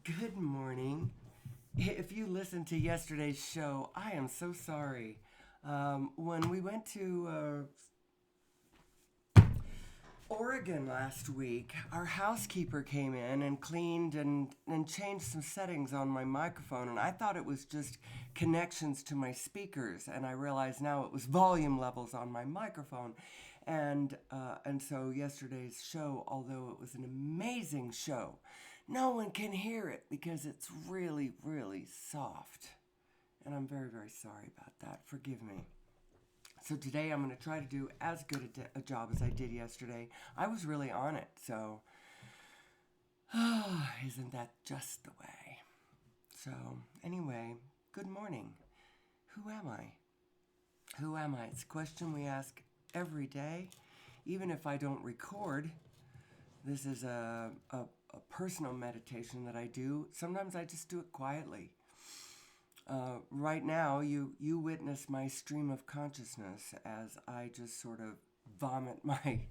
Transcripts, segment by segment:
Good morning. If you listened to yesterday's show, I am so sorry. When we went to Oregon last week, our housekeeper came in and cleaned and changed some settings on my microphone, and I thought it was just connections to my speakers, and I realized now it was volume levels on my microphone. And so yesterday's show, although it was an amazing show, no one can hear it because it's really, really soft. And I'm very, very sorry about that. Forgive me. So today I'm going to try to do as good a job as I did yesterday. I was really on it, so isn't that just the way? So, anyway, good morning. Who am I? Who am I? It's a question we ask every day. Even if I don't record, this is a personal meditation that I do. Sometimes I just do it quietly. Right now, you witness my stream of consciousness as I just sort of vomit my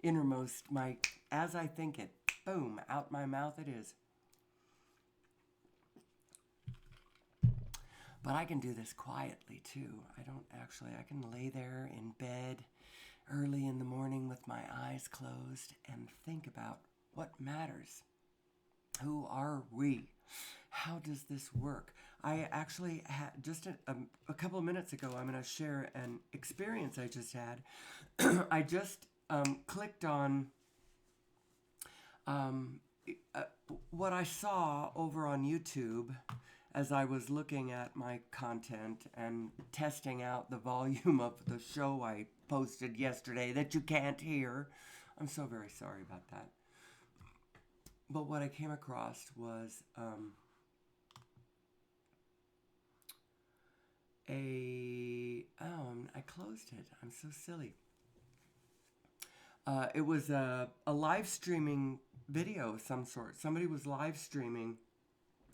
innermost, as I think it, boom, out my mouth it is. But I can do this quietly too. I can lay there in bed early in the morning with my eyes closed and think about what matters. Who are we? How does this work? I actually had just a couple of minutes ago, I'm going to share an experience I just had. I just clicked on um, what I saw over on YouTube as I was looking at my content and testing out the volume of the show I posted yesterday that you can't hear. I'm so very sorry about that. But what I came across was I closed it. I'm so silly. It was a live streaming video of some sort. Somebody was live streaming,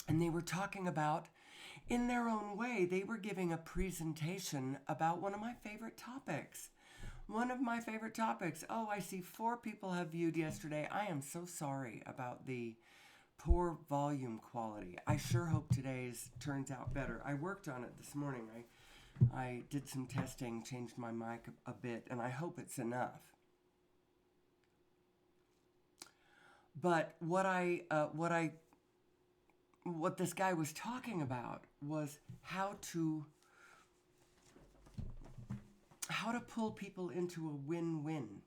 and they were talking about, in their own way, they were giving a presentation about one of my favorite topics. One of my favorite topics. Oh, I see 4 people have viewed yesterday. I am so sorry about the poor volume quality. I sure hope today's turns out better. I worked on it this morning. I did some testing, changed my mic a bit, and I hope it's enough. But what this guy was talking about was how to pull people into a win-win.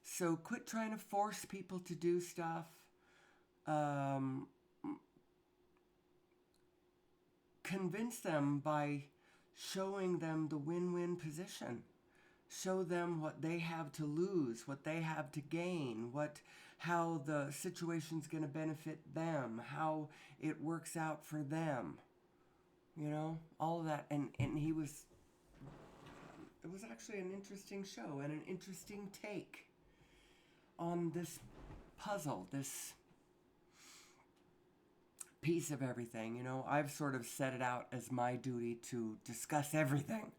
So quit trying to force people to do stuff. Convince them by showing them the win-win position. Show them what they have to lose, what they have to gain, how the situation's going to benefit them, how it works out for them. All of that. And it was actually an interesting show and an interesting take on this puzzle, this piece of everything. I've sort of set it out as my duty to discuss everything,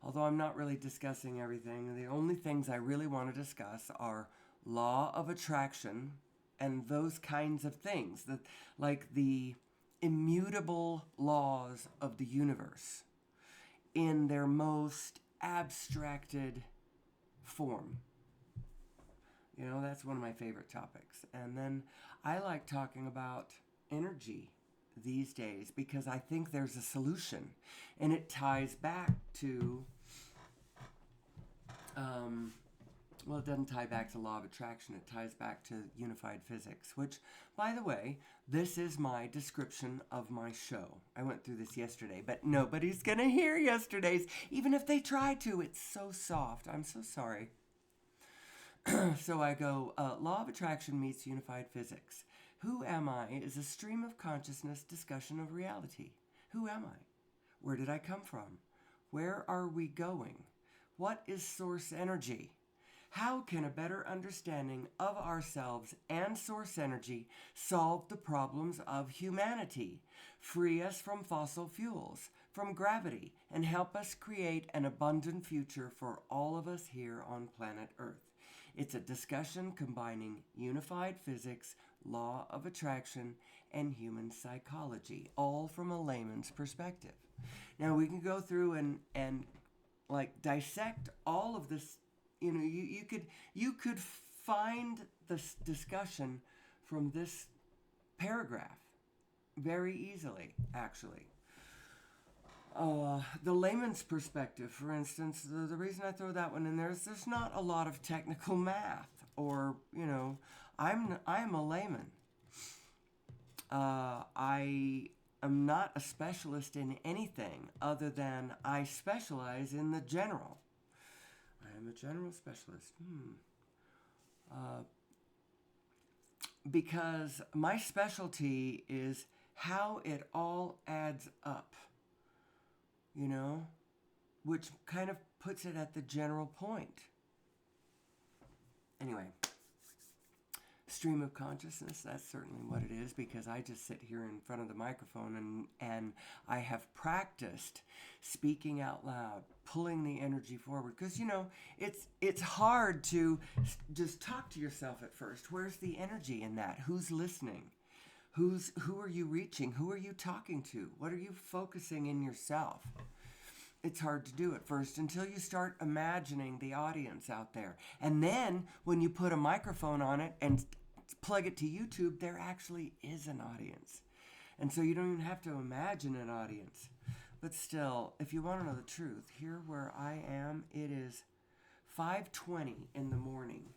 Although I'm not really discussing everything. The only things I really want to discuss are law of attraction and those kinds of things, like the immutable laws of the universe in their most abstracted form. That's one of my favorite topics. And then I like talking about energy these days because I think there's a solution, and it ties back to well, it doesn't tie back to law of attraction. It ties back to unified physics, which, by the way, this is my description of my show. I went through this yesterday, but nobody's going to hear yesterday's, even if they try to. It's so soft. I'm so sorry. So I go, law of attraction meets unified physics. Who am I is a stream of consciousness discussion of reality. Who am I? Where did I come from? Where are we going? What is source energy? How can a better understanding of ourselves and source energy solve the problems of humanity, free us from fossil fuels, from gravity, and help us create an abundant future for all of us here on planet Earth? It's a discussion combining unified physics, law of attraction, and human psychology, all from a layman's perspective. Now we can go through and like dissect all of this. You know, you could find this discussion from this paragraph very easily, actually. The layman's perspective, for instance, the reason I throw that one in there is there's not a lot of technical math, or I'm a layman. I am not a specialist in anything other than I specialize in the general. I am a general specialist. Because my specialty is how it all adds up, which kind of puts it at the general point. Anyway, stream of consciousness, that's certainly what it is, because I just sit here in front of the microphone and I have practiced speaking out loud, pulling the energy forward, because it's hard to just talk to yourself at first. Where's the energy in that? Who's listening? Who are you reaching? Who are you talking to? What are you focusing in yourself? It's hard to do at first until you start imagining the audience out there. And then when you put a microphone on it and plug it to YouTube, there actually is an audience. And so you don't even have to imagine an audience. But still, if you want to know the truth, here where I am, it is 5:20 in the morning.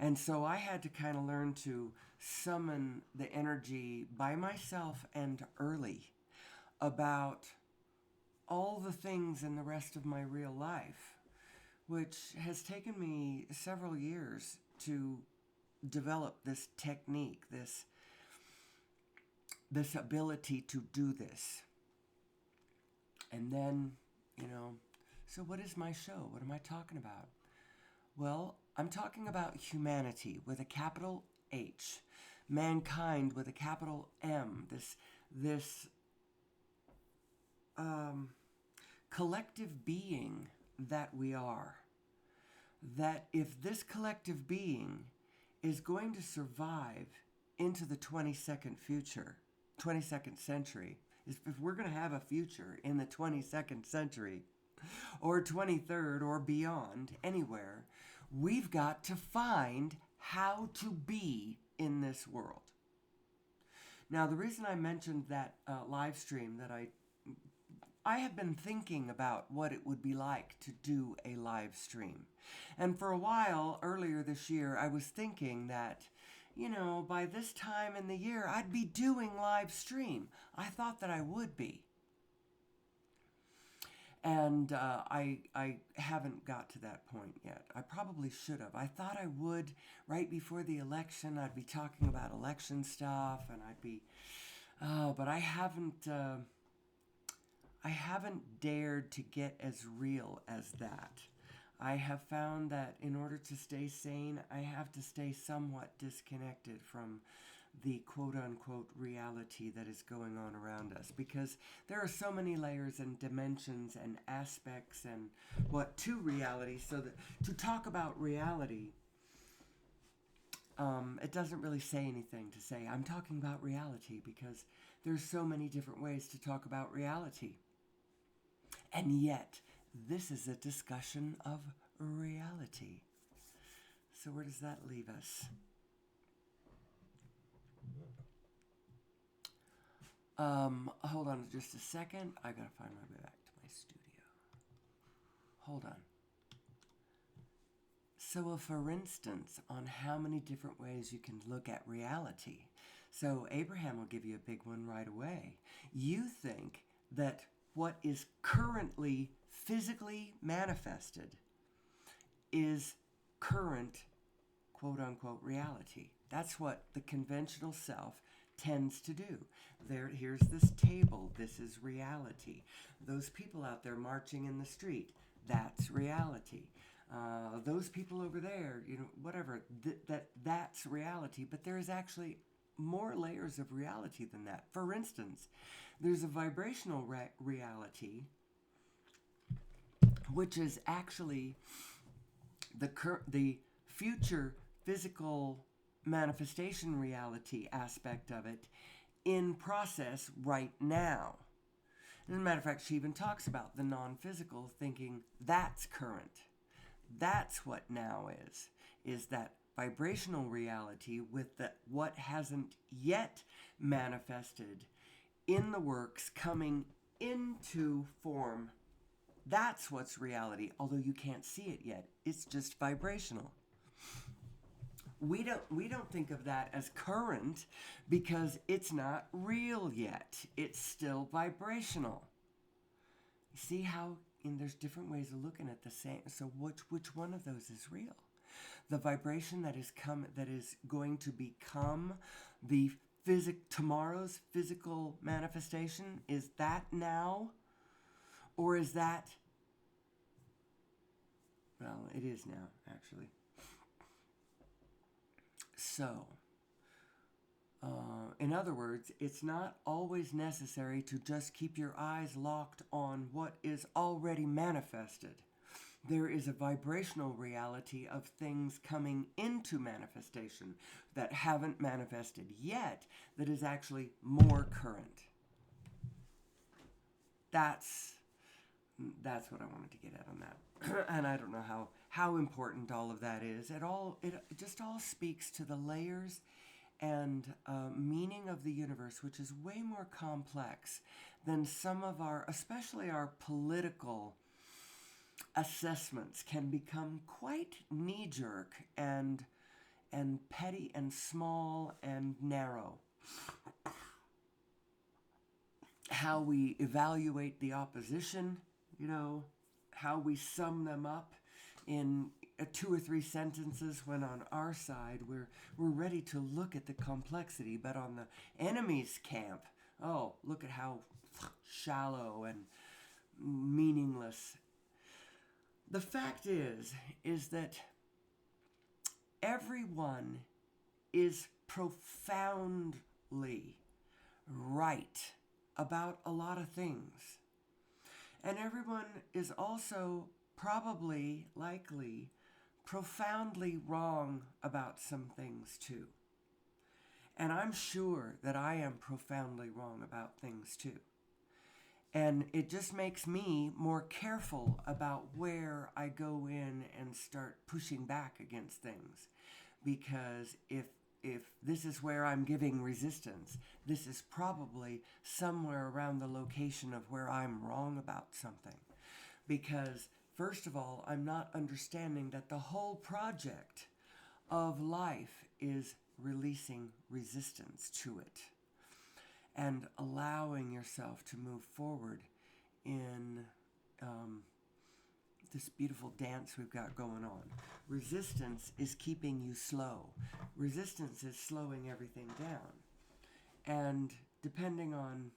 And so I had to kind of learn to summon the energy by myself and early about all the things in the rest of my real life, which has taken me several years to develop this technique, this ability to do this. And then, so what is my show? What am I talking about? Well, I'm talking about humanity with a capital H, mankind with a capital M, this collective being that we are. That if this collective being is going to survive into the 22nd century, if we're going to have a future in the 22nd century, or 23rd or beyond, anywhere, we've got to find how to be in this world. Now, the reason I mentioned that live stream, that I have been thinking about what it would be like to do a live stream. And for a while, earlier this year, I was thinking that, by this time in the year, I'd be doing live stream. I thought that I would be. And I haven't got to that point yet. I probably should have. I thought I would right before the election. I'd be talking about election stuff, and I'd be, but I haven't dared to get as real as that. I have found that in order to stay sane, I have to stay somewhat disconnected from the quote-unquote reality that is going on around us, because there are so many layers and dimensions and aspects and to reality, so that to talk about reality, it doesn't really say anything to say I'm talking about reality, because there's so many different ways to talk about reality. And yet, this is a discussion of reality. So where does that leave us? Hold on just a second. I gotta find my way back to my studio. Hold on. So, for instance, on how many different ways you can look at reality. So, Abraham will give you a big one right away. You think that what is currently physically manifested is current, quote-unquote, reality. That's what the conventional self tends to do. Here's this table. This is reality. Those people out there marching in the street, that's reality. Those people over there, whatever, that's reality. But there is actually more layers of reality than that. For instance, there's a vibrational reality, which is actually the future physical manifestation reality aspect of it in process right now. As a matter of fact, she even talks about the non-physical, thinking that's current. That's what now is that vibrational reality with what hasn't yet manifested in the works coming into form. That's what's reality, although you can't see it yet. It's just vibrational. We don't think of that as current because it's not real yet. It's still vibrational. See how there's different ways of looking at the same. So which one of those is real? The vibration that is going to become the tomorrow's physical manifestation, is that now? Or is that, well, it is now, actually. So, in other words, it's not always necessary to just keep your eyes locked on what is already manifested. There is a vibrational reality of things coming into manifestation that haven't manifested yet that is actually more current. That's what I wanted to get at on that. And I don't know how important all of that is. It just all speaks to the layers and meaning of the universe, which is way more complex than some of especially our political assessments can become quite knee-jerk and petty and small and narrow. How we evaluate the opposition, how we sum them up in 2 or 3 sentences, when on our side we're ready to look at the complexity, but on the enemy's camp, oh, look at how shallow and meaningless. The fact is that everyone is profoundly right about a lot of things. And everyone is also likely, profoundly wrong about some things too. And I'm sure that I am profoundly wrong about things too. And it just makes me more careful about where I go in and start pushing back against things. Because if this is where I'm giving resistance, this is probably somewhere around the location of where I'm wrong about something. Because, first of all, I'm not understanding that the whole project of life is releasing resistance to it and allowing yourself to move forward in this beautiful dance we've got going on. Resistance is keeping you slow. Resistance is slowing everything down. And depending on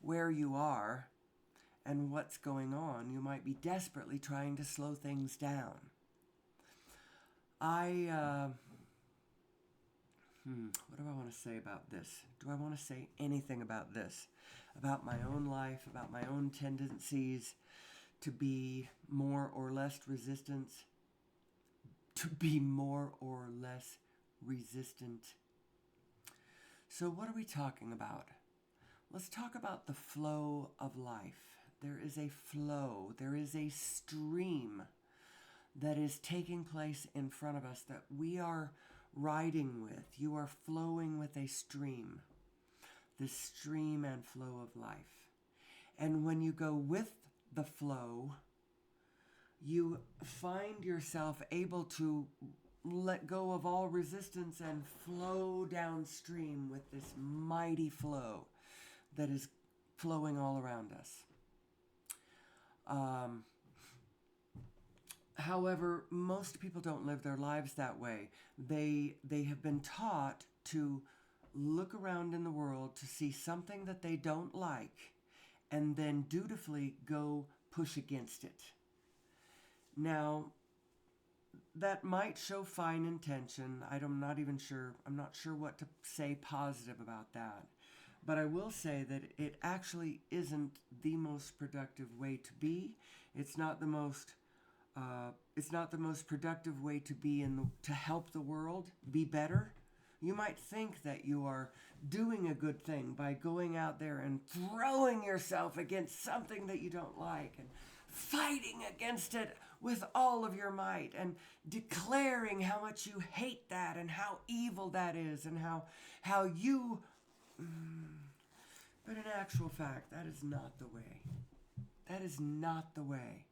where you are and what's going on, you might be desperately trying to slow things down. What do I want to say about this? Do I want to say anything about this? About my own life, about my own tendencies to be more or less resistant? To be more or less resistant. So what are we talking about? Let's talk about the flow of life. There is a flow, there is a stream that is taking place in front of us that we are riding with. You are flowing with a stream. The stream and flow of life. And when you go with the flow, you find yourself able to let go of all resistance and flow downstream with this mighty flow that is flowing all around us. However, most people don't live their lives that way. They have been taught to look around in the world to see something that they don't like and then dutifully go push against it. Now, that might show fine intention. I'm not sure what to say positive about that. But I will say that it actually isn't the most productive way to be. It's not the most it's not the most productive way to be to help the world be better. You might think that you are doing a good thing by going out there and throwing yourself against something that you don't like and fighting against it with all of your might and declaring how much you hate that and how evil that is and how you but in actual fact, that is not the way. That is not the way.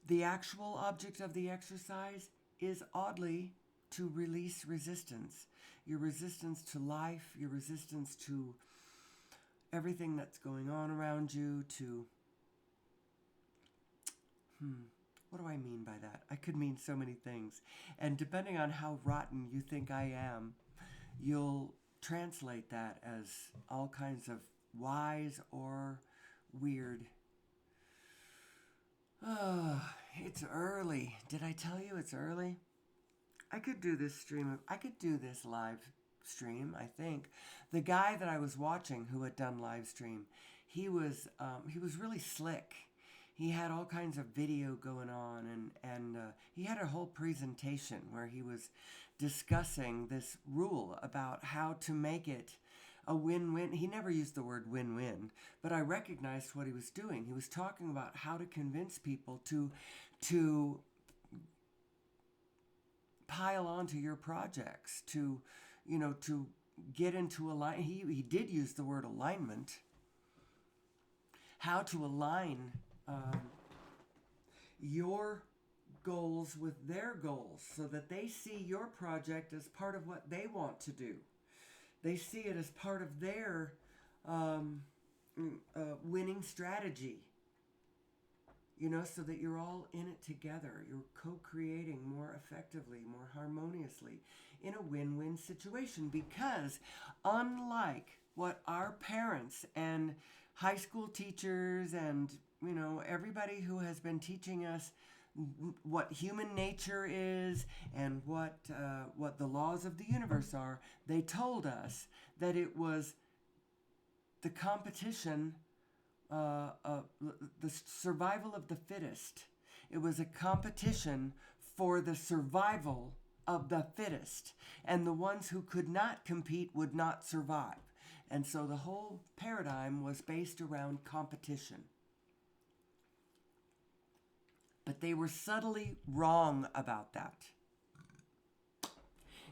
The actual object of the exercise is oddly to release resistance. Your resistance to life, your resistance to everything that's going on around you, to... What do I mean by that? I could mean so many things. And depending on how rotten you think I am, you'll translate that as all kinds of wise or weird. Oh, it's early. Did I tell you it's early? I could do this live stream, I think. The guy that I was watching who had done live stream, he was really slick. He had all kinds of video going on, and he had a whole presentation where he was discussing this rule about how to make it a win-win. He never used the word win-win, but I recognized what he was doing. He was talking about how to convince people to pile onto your projects, to get into alignment. He did use the word alignment. How to align your goals with their goals so that they see your project as part of what they want to do. They see it as part of their winning strategy, so that you're all in it together. You're co-creating more effectively, more harmoniously in a win-win situation, because unlike what our parents and high school teachers and everybody who has been teaching us what human nature is and what the laws of the universe are, they told us that it was the competition, the survival of the fittest. It was a competition for the survival of the fittest, and the ones who could not compete would not survive. And so the whole paradigm was based around competition. But they were subtly wrong about that.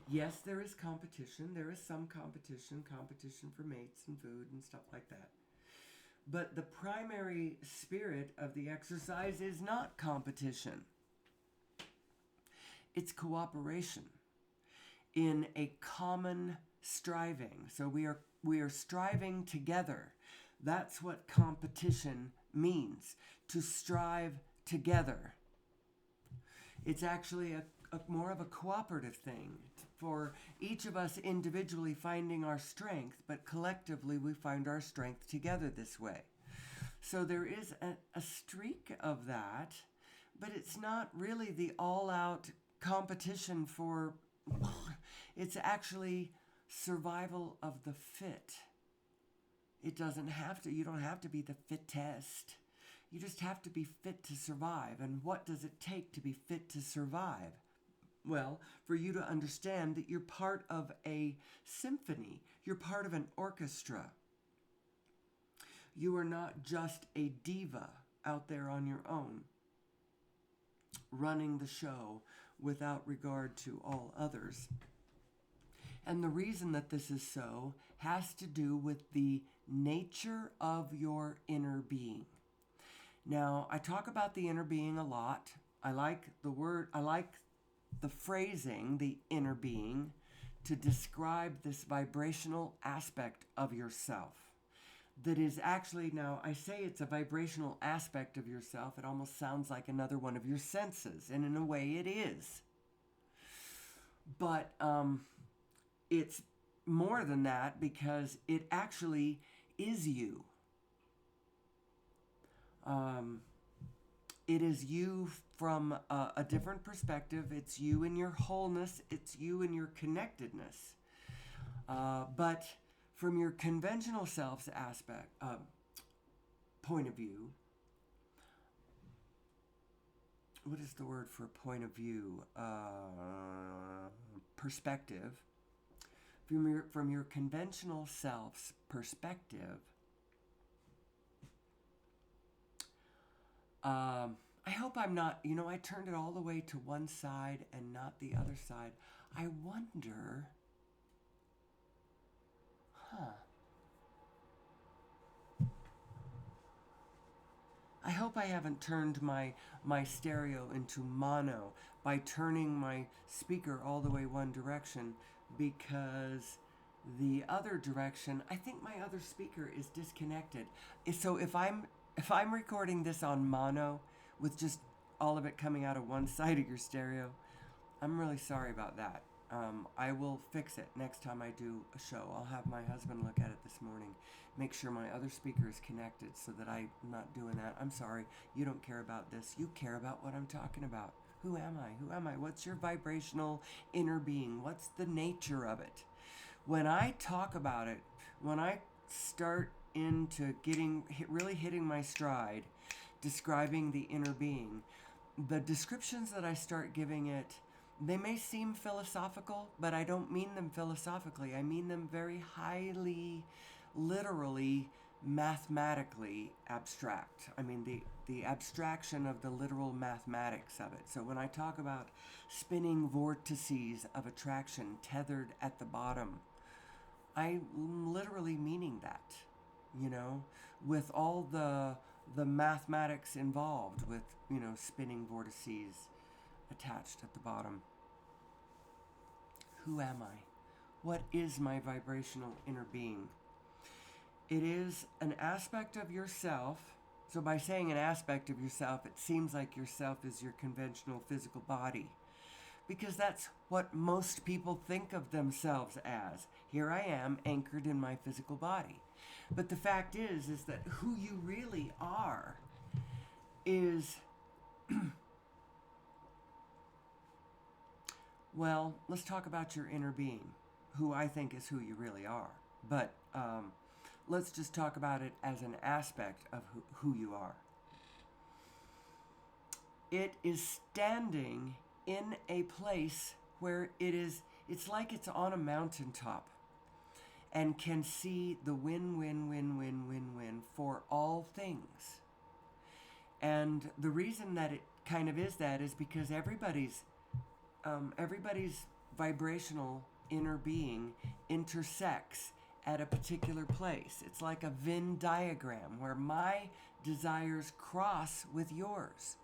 Yes, there is competition. There is some competition for mates and food and stuff like that. But the primary spirit of the exercise is not competition. It's cooperation in a common striving. So we are striving together. That's what competition means, to strive together. It's actually a more of a cooperative thing, for each of us individually finding our strength, but collectively we find our strength together this way. So there is a streak of that, but it's not really the all-out competition for... It's actually survival of the fit. You don't have to be the fittest. You just have to be fit to survive. And what does it take to be fit to survive? Well, for you to understand that you're part of a symphony. You're part of an orchestra. You are not just a diva out there on your own, running the show without regard to all others. And the reason that this is so has to do with the nature of your inner being. Now, I talk about the inner being a lot. I like the phrasing, the inner being, to describe this vibrational aspect of yourself. That is actually, now I say it's a vibrational aspect of yourself, it almost sounds like another one of your senses, and in a way it is. But it's more than that, because it actually is you. It is you from a different perspective. It's you in your wholeness. It's you in your connectedness. But from your conventional self's point of view, what is the word for point of view? Perspective. From your conventional self's perspective, I hope I'm not, I turned it all the way to one side and not the other side. I wonder, huh. I hope I haven't turned my stereo into mono by turning my speaker all the way one direction, because the other direction, I think my other speaker is disconnected. So if I'm recording this on mono with just all of it coming out of one side of your stereo, I'm really sorry about that. I will fix it next time I do a show. I'll have my husband look at it this morning, make sure my other speaker is connected so that I'm not doing that. I'm sorry, you don't care about this. You care about what I'm talking about. Who am I? Who am I? What's your vibrational inner being? What's the nature of it? When I talk about it, when I start into really hitting my stride, describing the inner being, the descriptions that I start giving it, they may seem philosophical, but I don't mean them philosophically. I mean them very highly, literally, mathematically abstract. I mean the abstraction of the literal mathematics of it. So when I talk about spinning vortices of attraction tethered at the bottom, I'm literally meaning that, with all the mathematics involved with, spinning vortices attached at the bottom. Who am I? What is my vibrational inner being? It is an aspect of yourself. So by saying an aspect of yourself, it seems like yourself is your conventional physical body, because that's what most people think of themselves as. Here I am, anchored in my physical body. But the fact is that who you really are is well, let's talk about your inner being, who I think is who you really are. But let's just talk about it as an aspect of who you are. It is standing in a place where it's like it's on a mountaintop and can see the win for all things. And the reason that it kind of is that is because everybody's vibrational inner being intersects at a particular place. It's like a Venn diagram where my desires cross with yours,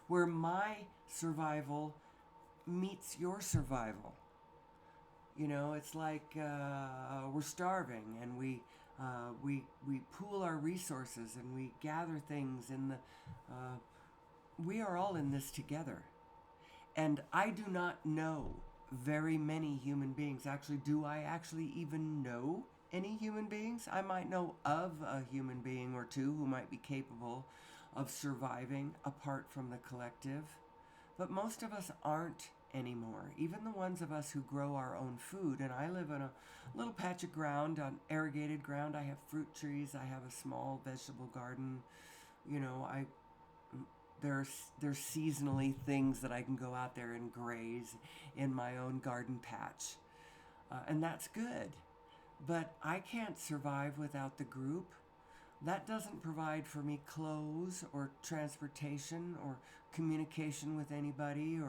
where my survival meets your survival. It's like we're starving and we pool our resources and we gather things we are all in this together. And I do not know very many human beings. Actually, do I actually even know any human beings? I might know of a human being or two who might be capable of surviving apart from the collective. But most of us aren't anymore. Even the ones of us who grow our own food. And I live on a little patch of ground, on irrigated ground. I have fruit trees. I have a small vegetable garden. There's seasonally things that I can go out there and graze in my own garden patch. And that's good. But I can't survive without the group. That doesn't provide for me clothes or transportation or communication with anybody.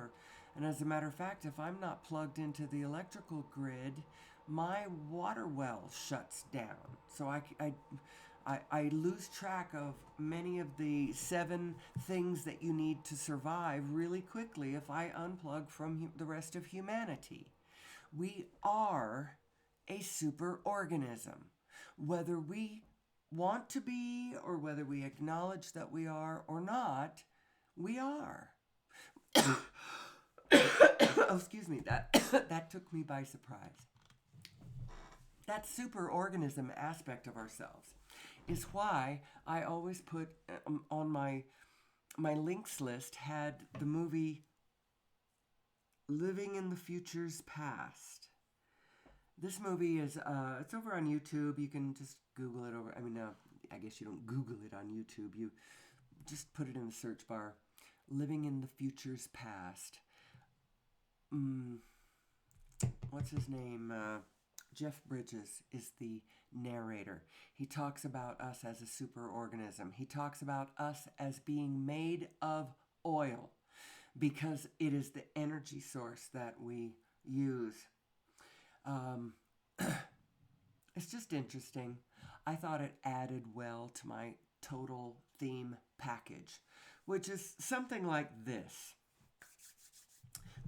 And as a matter of fact, if I'm not plugged into the electrical grid, my water well shuts down. So I lose track of many of the 7 things that you need to survive really quickly if I unplug from the rest of humanity. We are a super organism. Whether we want to be or whether we acknowledge that we are or not, we are. Oh, excuse me, that took me by surprise. That super organism aspect of ourselves is why I always put on my links list had the movie Living in the Future's Past. This movie is it's over on YouTube. You can just Google it I guess you don't Google it on YouTube. You just put it in the search bar. living in the future's past. Mm, what's his name? Jeff Bridges is the narrator. He talks about us as a superorganism. He talks about us as being made of oil because it is the energy source that we use. Um, it's just interesting. I thought it added well to my total theme package, which is something like this.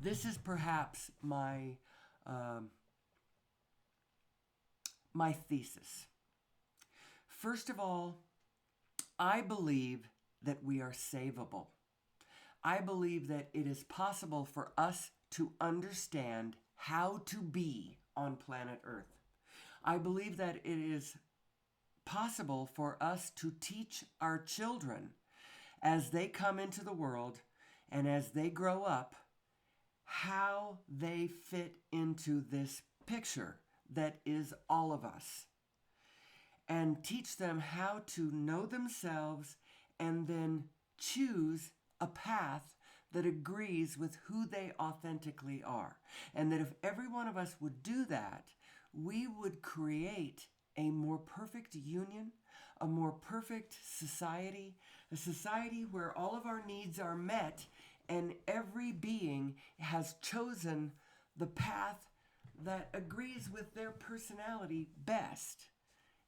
This is perhaps um, my thesis. First of all, I believe that we are savable. I believe that it is possible for us to understand how to be on planet Earth. I believe that it is possible for us to teach our children as they come into the world and as they grow up how they fit into this picture that is all of us, and teach them how to know themselves and then choose a path that agrees with who they authentically are. And that if every one of us would do that, we would create a more perfect union, a more perfect society, a society where all of our needs are met and every being has chosen the path that agrees with their personality best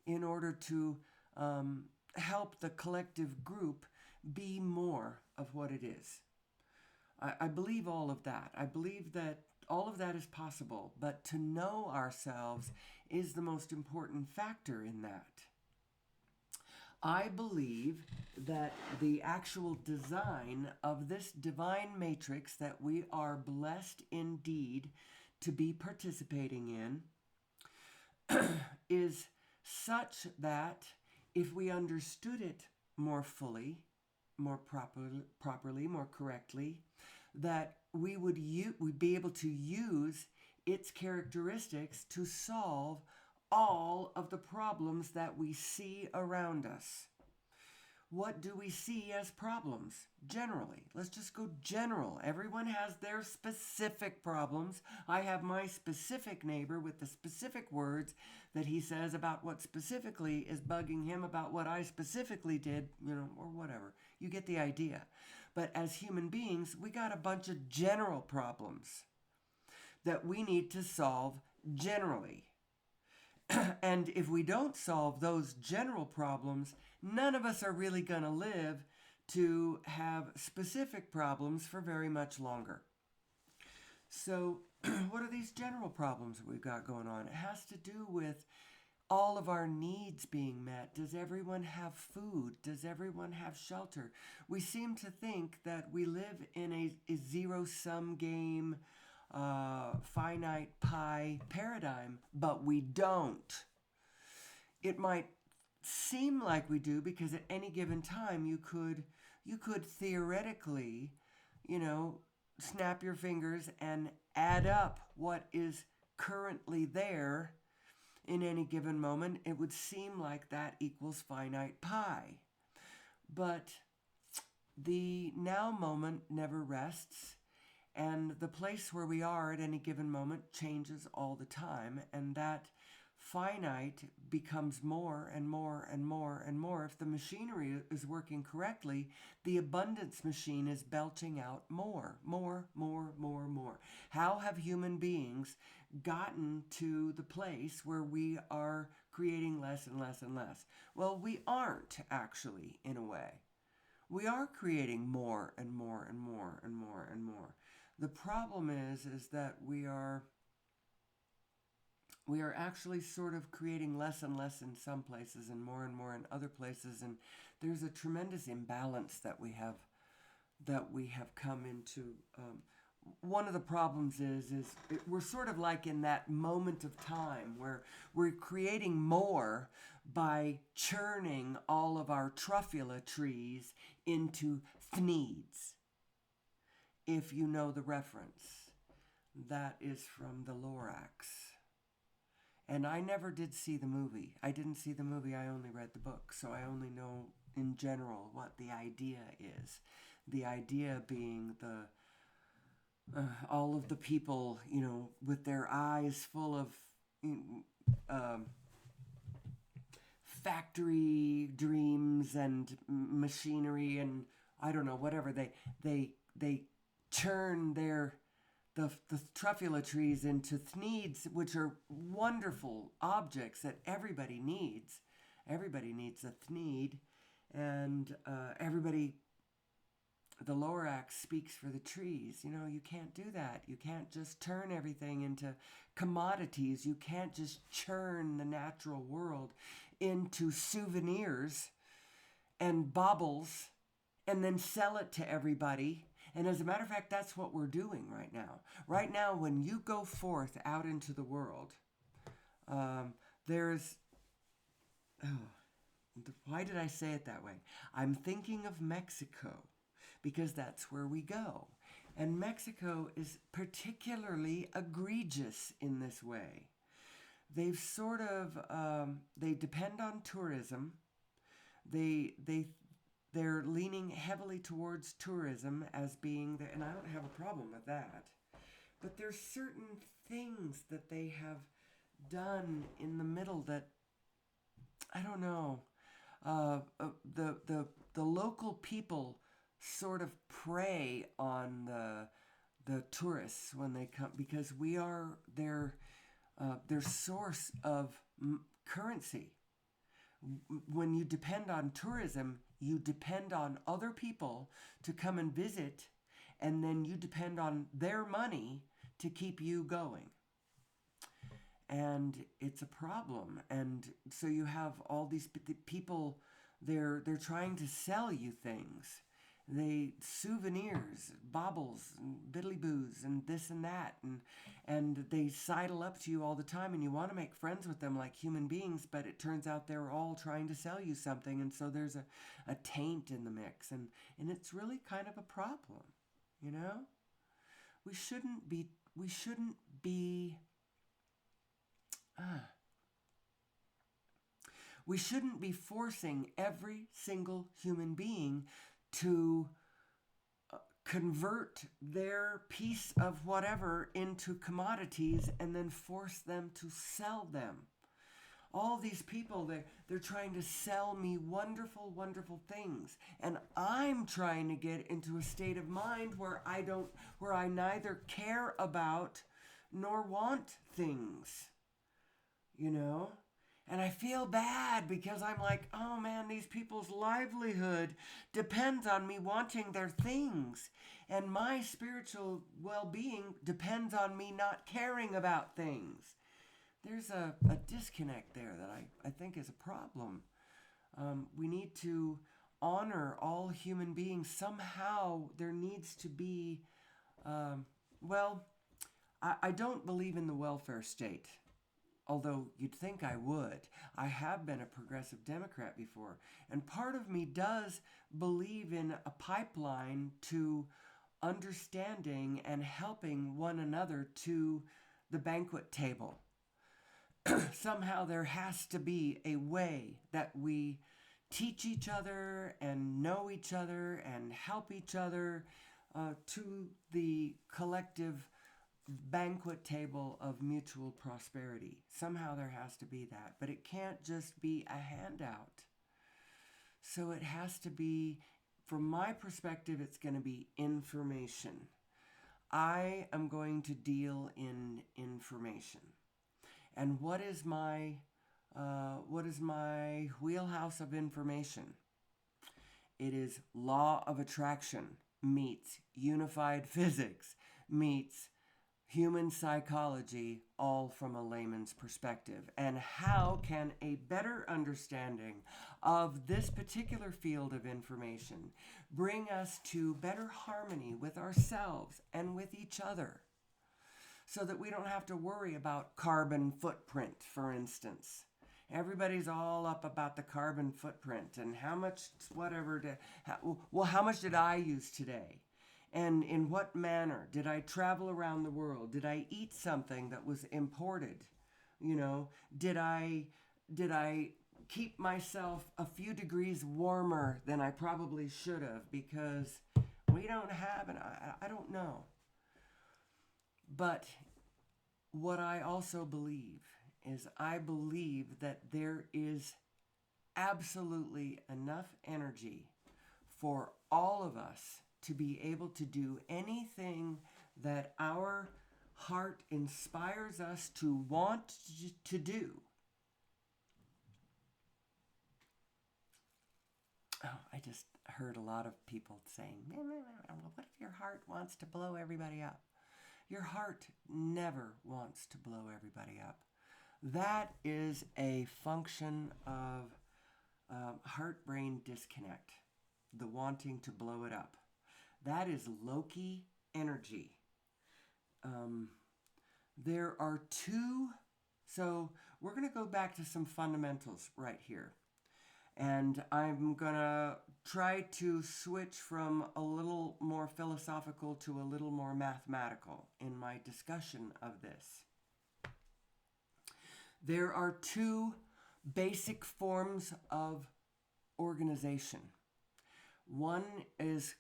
in order to help the collective group be more of what it is. I believe all of that. I believe that all of that is possible, but to know ourselves is the most important factor in that. I believe that the actual design of this divine matrix that we are blessed indeed to be participating in is such that if we understood it more fully, more properly, more correctly, that we'd be able to use its characteristics to solve all of the problems that we see around us. What do we see as problems? Generally, let's just go general. Everyone has their specific problems. I have my specific neighbor with the specific words that he says about what specifically is bugging him about what I specifically did, or whatever. You get the idea. But as human beings, we got a bunch of general problems that we need to solve generally. And if we don't solve those general problems, none of us are really going to live to have specific problems for very much longer. So, what are these general problems that we've got going on? It has to do with all of our needs being met. Does everyone have food? Does everyone have shelter? We seem to think that we live in a zero-sum game, finite pie paradigm, but we don't. It might seem like we do because at any given time you could theoretically, snap your fingers and add up what is currently there in any given moment. It would seem like that equals finite pie. But the now moment never rests. And the place where we are at any given moment changes all the time. And that finite becomes more and more and more and more. If the machinery is working correctly, the abundance machine is belching out more. How have human beings gotten to the place where we are creating less and less and less? Well, we aren't actually, in a way. We are creating more and more and more and more and more. The problem is that we are actually sort of creating less and less in some places and more in other places, and there's a tremendous imbalance that we have come into. One of the problems is we're sort of like in that moment of time where we're creating more by churning all of our truffula trees into thneeds. If you know the reference, that is from the Lorax. And I never did see the movie. I didn't see the movie, I only read the book. So I only know in general what the idea is. The idea being all of the people, with their eyes full of um, factory dreams and machinery and I don't know, whatever. They turn the truffula trees into thneeds, which are wonderful objects that everybody needs. Everybody needs a thneed, and everybody. The Lorax speaks for the trees. You can't do that. You can't just turn everything into commodities. You can't just churn the natural world into souvenirs and baubles and then sell it to everybody. And as a matter of fact, that's what we're doing right now. Right now, when you go forth out into the world, there's... why did I say it that way? I'm thinking of Mexico because that's where we go. And Mexico is particularly egregious in this way. They've sort of, they depend on tourism. They're leaning heavily towards tourism as being and I don't have a problem with that. But there's certain things that they have done in the middle that, I don't know, the local people sort of prey on the tourists when they come because we are their source of currency. When you depend on tourism, you depend on other people to come and visit, and then you depend on their money to keep you going. And it's a problem. And so you have all these people, they're trying to sell you things. Souvenirs, baubles, and biddly-boos, and this and that, and they sidle up to you all the time, and you want to make friends with them like human beings, but it turns out they're all trying to sell you something, and so there's a taint in the mix, and it's really kind of a problem, We shouldn't be we shouldn't be forcing every single human being to convert their piece of whatever into commodities and then force them to sell them. All these people, they're trying to sell me wonderful, wonderful things. And I'm trying to get into a state of mind where I neither care about nor want things, And I feel bad because I'm like, oh man, these people's livelihood depends on me wanting their things. And my spiritual well-being depends on me not caring about things. There's a disconnect there that I think is a problem. We need to honor all human beings. Somehow there needs to be, I don't believe in the welfare state. Although you'd think I would. I have been a progressive Democrat before. And part of me does believe in a pipeline to understanding and helping one another to the banquet table. Somehow there has to be a way that we teach each other and know each other and help each other to the collective banquet table of mutual prosperity. Somehow there has to be that, but it can't just be a handout. So it has to be, from my perspective, it's going to be information. I am going to deal in information. And what is my wheelhouse of information? It is law of attraction meets unified physics meets human psychology, all from a layman's perspective. And how can a better understanding of this particular field of information bring us to better harmony with ourselves and with each other, so that we don't have to worry about carbon footprint, for instance? Everybody's all up about the carbon footprint and how much how much did I use today? And in what manner did I travel around the world? Did I eat something that was imported? Did I keep myself a few degrees warmer than I probably should have because we don't have, and I don't know. But what I also believe is I believe that there is absolutely enough energy for all of us to be able to do anything that our heart inspires us to want to do. Oh, I just heard a lot of people saying, what if your heart wants to blow everybody up? Your heart never wants to blow everybody up. That is a function of heart-brain disconnect, the wanting to blow it up. That is Loki energy. There are two, so we're going to go back to some fundamentals right here. And I'm going to try to switch from a little more philosophical to a little more mathematical in my discussion of this. There are two basic forms of organization. One is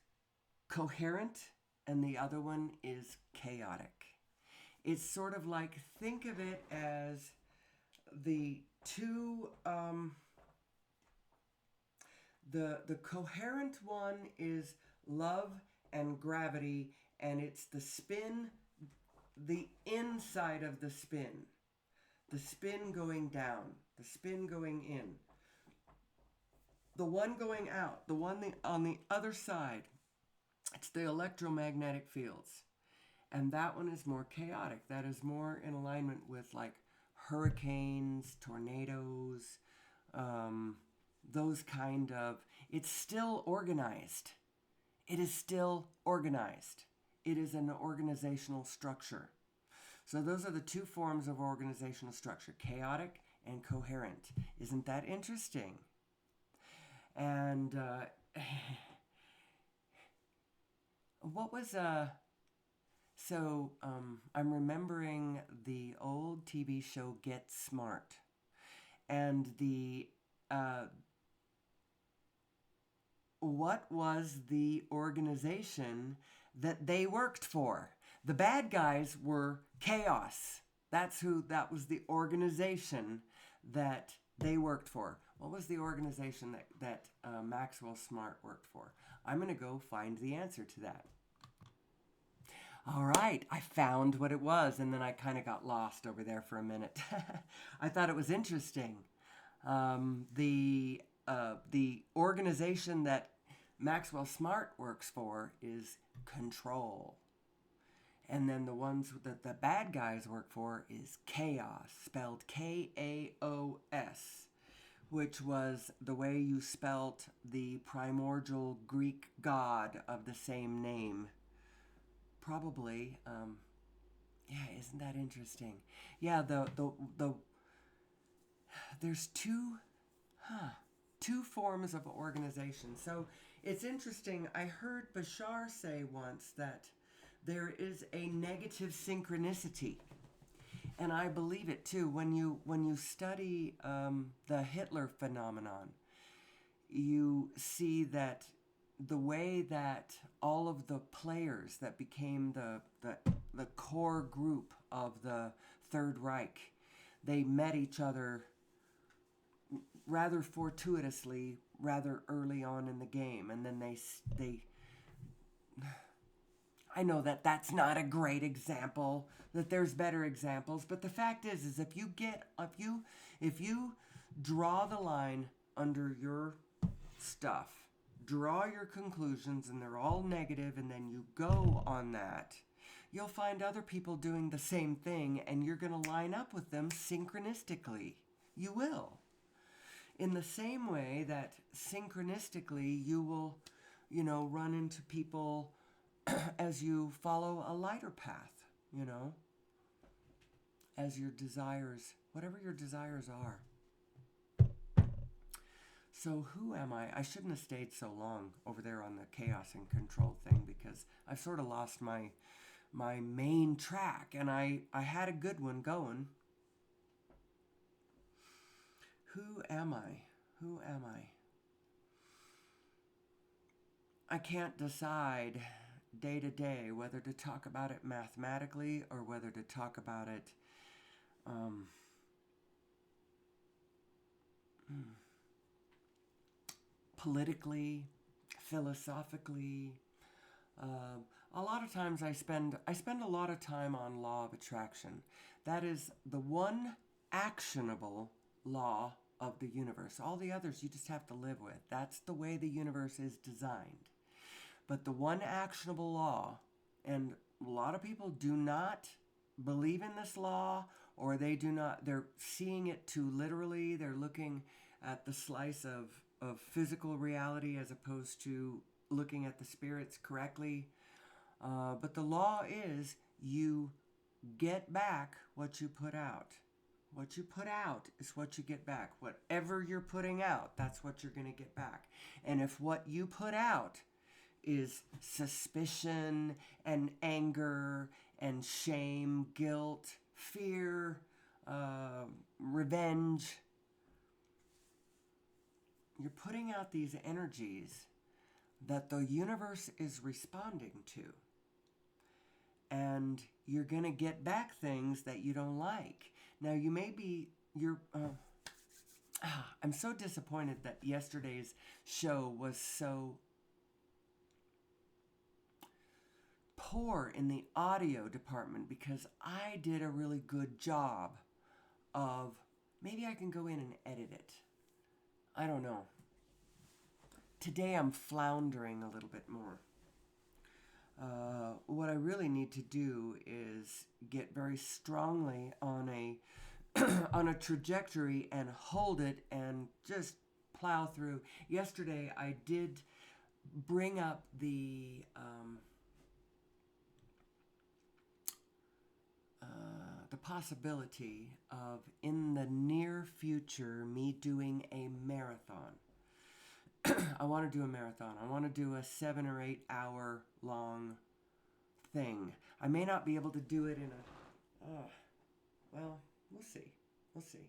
coherent and the other one is chaotic. It's sort of like, think of it as the two, the coherent one is love and gravity, and it's the spin, the inside of the spin going down, the spin going in. The one going out, the one on the other side, it's the electromagnetic fields. And that one is more chaotic. That is more in alignment with like hurricanes, tornadoes, those kind of, it's still organized. It is still organized. It is an organizational structure. So those are the two forms of organizational structure, chaotic and coherent. Isn't that interesting? And what was I'm remembering the old TV show Get Smart, and the what was the organization that they worked for? The bad guys were chaos. That was the organization that they worked for. What was the organization that Maxwell Smart worked for? I'm going to go find the answer to that. All right, I found what it was, and then I kind of got lost over there for a minute. I thought it was interesting. The organization that Maxwell Smart works for is Control. And then the ones that the bad guys work for is Chaos, spelled K-A-O-S, which was the way you spelt the primordial Greek god of the same name. Probably, isn't that interesting? Yeah, there's two forms of organization. So it's interesting. I heard Bashar say once that there is a negative synchronicity, and I believe it too. When you study the Hitler phenomenon, you see that the way that all of the players that became the core group of the Third Reich, they met each other rather fortuitously, rather early on in the game, and then they I know that that's not a great example, that there's better examples, but the fact is if you draw the line under your stuff, draw your conclusions, and they're all negative, and then you go on that, you'll find other people doing the same thing, and you're going to line up with them synchronistically. You will. In the same way that synchronistically you will, run into people as you follow a lighter path, as your desires, whatever your desires are. So who am I? I shouldn't have stayed so long over there on the chaos and control thing, because I've sort of lost my main track, and I had a good one going. Who am I? Who am I? I can't decide day to day whether to talk about it mathematically or whether to talk about it um, politically, philosophically. A lot of times I spend a lot of time on law of attraction. That is the one actionable law of the universe. All the others you just have to live with. That's the way the universe is designed. But the one actionable law, and a lot of people do not believe in this law, or they're seeing it too literally. They're looking at the slice of physical reality as opposed to looking at the spirits correctly. But the law is you get back what you put out. What you put out is what you get back. Whatever you're putting out, that's what you're going to get back. And if what you put out is suspicion and anger and shame, guilt, fear, revenge, you're putting out these energies that the universe is responding to. And you're going to get back things that you don't like. Now, I'm so disappointed that yesterday's show was so poor in the audio department because I did a really good job of, maybe I can go in and edit it. I don't know. Today I'm floundering a little bit more. What I really need to do is get very strongly on a on a trajectory and hold it and just plow through. Yesterday I did bring up the possibility of, in the near future, me doing a marathon. I want to do a marathon. I want to do a 7 or 8 hour long thing. I may not be able to do it in a... well, we'll see. We'll see.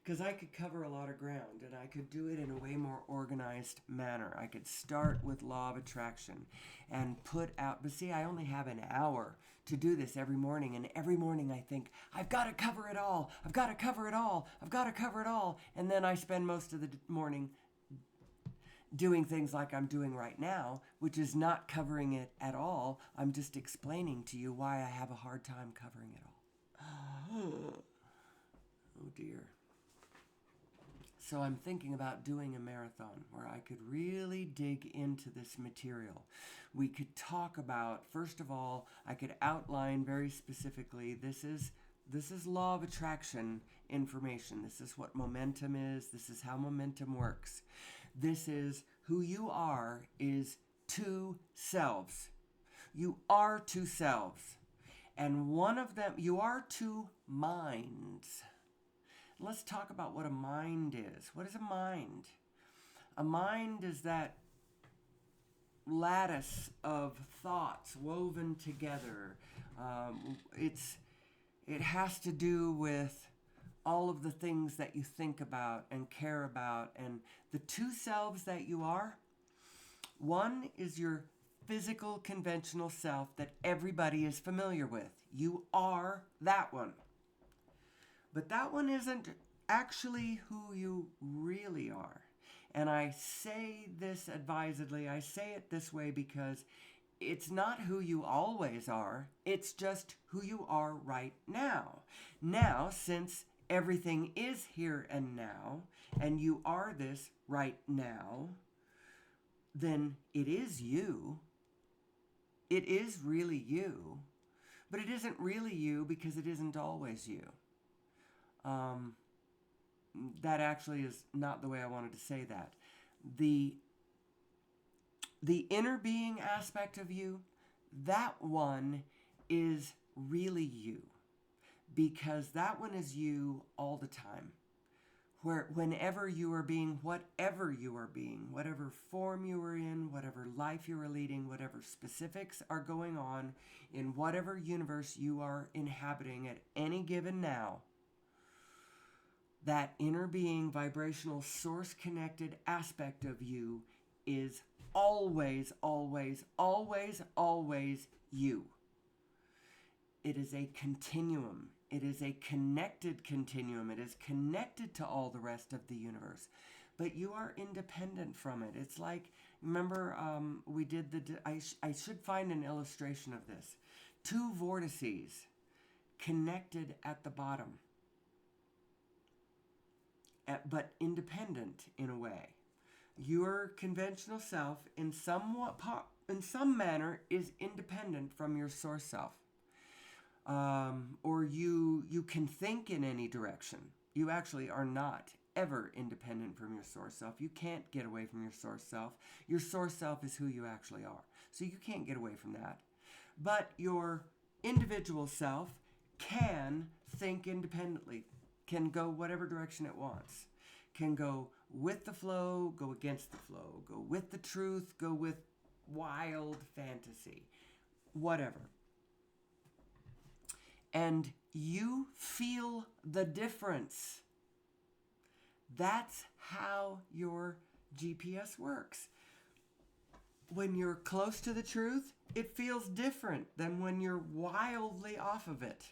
Because I could cover a lot of ground, and I could do it in a way more organized manner. I could start with law of attraction and put out... But see, I only have an hour to do this every morning, and every morning I think, I've got to cover it all. I've got to cover it all. I've got to cover it all. And then I spend most of the morning doing things like I'm doing right now, which is not covering it at all. I'm just explaining to you why I have a hard time covering it all. Oh dear. So I'm thinking about doing a marathon where I could really dig into this material. We could talk about, first of all, I could outline very specifically, this is law of attraction information. This is what momentum is. This is how momentum works. This is who you are, is two selves. You are two selves. And one of them, you are two minds. Let's talk about what a mind is. What is a mind? A mind is that lattice of thoughts woven together. It has to do with all of the things that you think about and care about. And the two selves that you are, one is your physical, conventional self that everybody is familiar with. You are that one. But that one isn't actually who you really are. And I say this advisedly, I say it this way because it's not who you always are, it's just who you are right now. Now, since everything is here and now, and you are this right now, then it is you. It is really you. But it isn't really you because it isn't always you. That actually is not the way I wanted to say that. The inner being aspect of you, that one is really you. Because that one is you all the time. Whenever you are being, whatever you are being, whatever form you are in, whatever life you are leading, whatever specifics are going on in whatever universe you are inhabiting at any given now, that inner being, vibrational, source-connected aspect of you is always, always, always, always you. It is a continuum. It is a connected continuum. It is connected to all the rest of the universe. But you are independent from it. It's like, remember, we did I should find an illustration of this. Two vortices connected at the bottom, but independent in a way. Your conventional self, in some manner, is independent from your source self. Or you can think in any direction. You actually are not ever independent from your source self. You can't get away from your source self. Your source self is who you actually are. So you can't get away from that. But your individual self can think independently, can go whatever direction it wants, can go with the flow, go against the flow, go with the truth, go with wild fantasy, whatever. And you feel the difference. That's how your GPS works. When you're close to the truth, it feels different than when you're wildly off of it.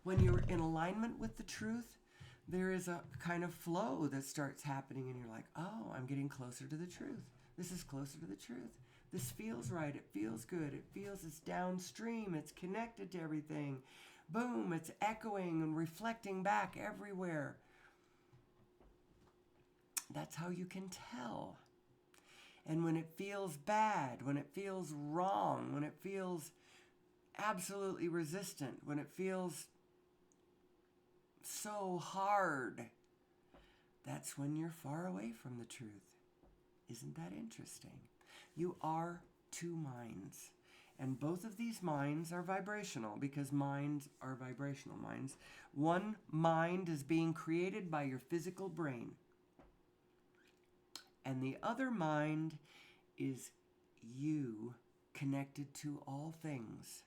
When you're in alignment with the truth, there is a kind of flow that starts happening, and you're like, oh, I'm getting closer to the truth. This is closer to the truth. This feels right. It feels good. It feels it's downstream. It's connected to everything. Boom, it's echoing and reflecting back everywhere. That's how you can tell. And when it feels bad, when it feels wrong, when it feels absolutely resistant, when it feels so hard, that's when you're far away from the truth. Isn't that interesting? You are two minds. And both of these minds are vibrational, because minds are vibrational minds. One mind is being created by your physical brain. And the other mind is you connected to all things.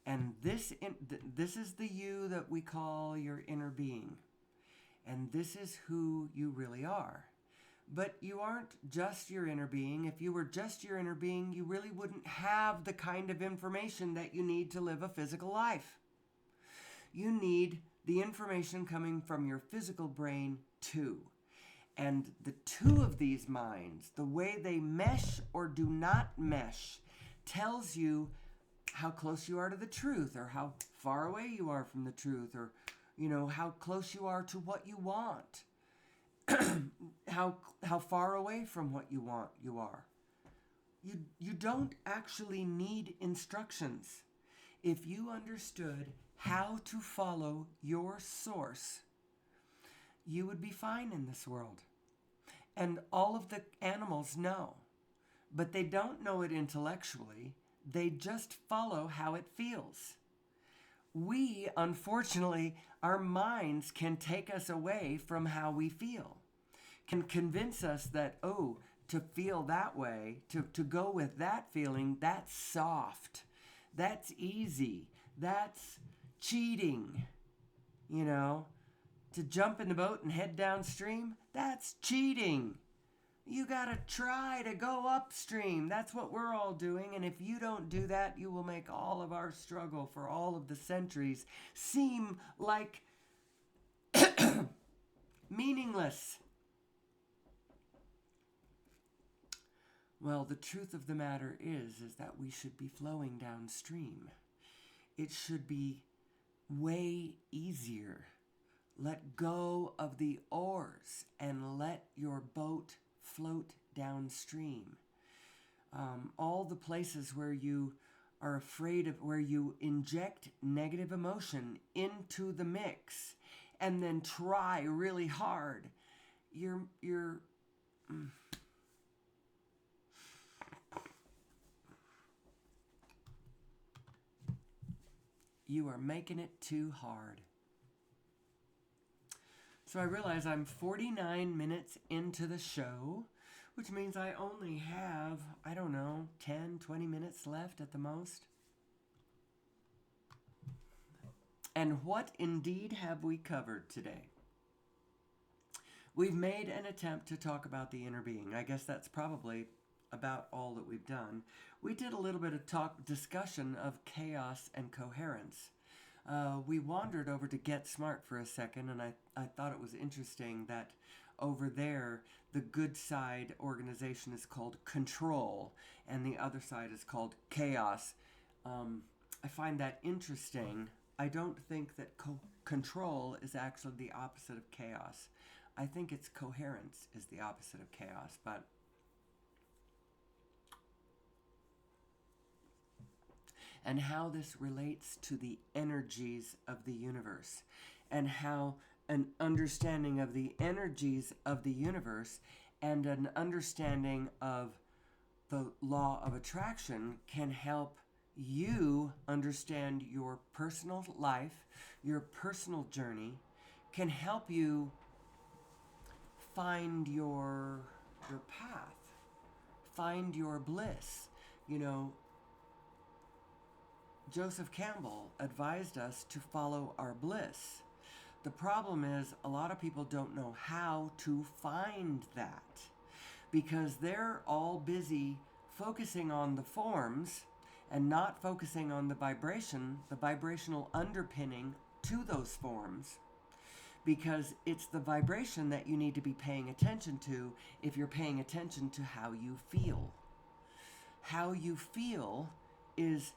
And this is the you that we call your inner being. And this is who you really are. But you aren't just your inner being. If you were just your inner being, you really wouldn't have the kind of information that you need to live a physical life. You need the information coming from your physical brain too. And the two of these minds, the way they mesh or do not mesh, tells you how close you are to the truth, or how far away you are from the truth, or, how close you are to what you want. how far away from what you want you are. You don't actually need instructions. If you understood how to follow your source, you would be fine in this world. And all of the animals know, but they don't know it intellectually. They just follow how it feels. We, unfortunately, our minds can take us away from how we feel, can convince us that, to feel that way, to go with that feeling, that's soft, that's easy, that's cheating, to jump in the boat and head downstream, that's cheating. You gotta try to go upstream. That's what we're all doing. And if you don't do that, you will make all of our struggle for all of the centuries seem like meaningless. Well, the truth of the matter is that we should be flowing downstream. It should be way easier. Let go of the oars and let your boat float downstream. All the places where you are afraid of, where you inject negative emotion into the mix and then try really hard, you are making it too hard. So I realize I'm 49 minutes into the show, which means I only have, 10, 20 minutes left at the most. And what indeed have we covered today? we've made an attempt to talk about the inner being. I guess that's probably about all that we've done. We did a little bit of discussion of chaos and coherence. We wandered over to Get Smart for a second, and I thought it was interesting that over there, the good side organization is called Control, and the other side is called Chaos. I find that interesting. I don't think that control is actually the opposite of chaos. I think it's coherence is the opposite of chaos, but and how this relates to the energies of the universe, and how an understanding of the energies of the universe and an understanding of the law of attraction can help you understand your personal life, your personal journey, can help you find your path, find your bliss. You know, Joseph Campbell advised us to follow our bliss. The problem is a lot of people don't know how to find that because they're all busy focusing on the forms and not focusing on the vibration, the vibrational underpinning to those forms, because it's the vibration that you need to be paying attention to if you're paying attention to how you feel. How you feel is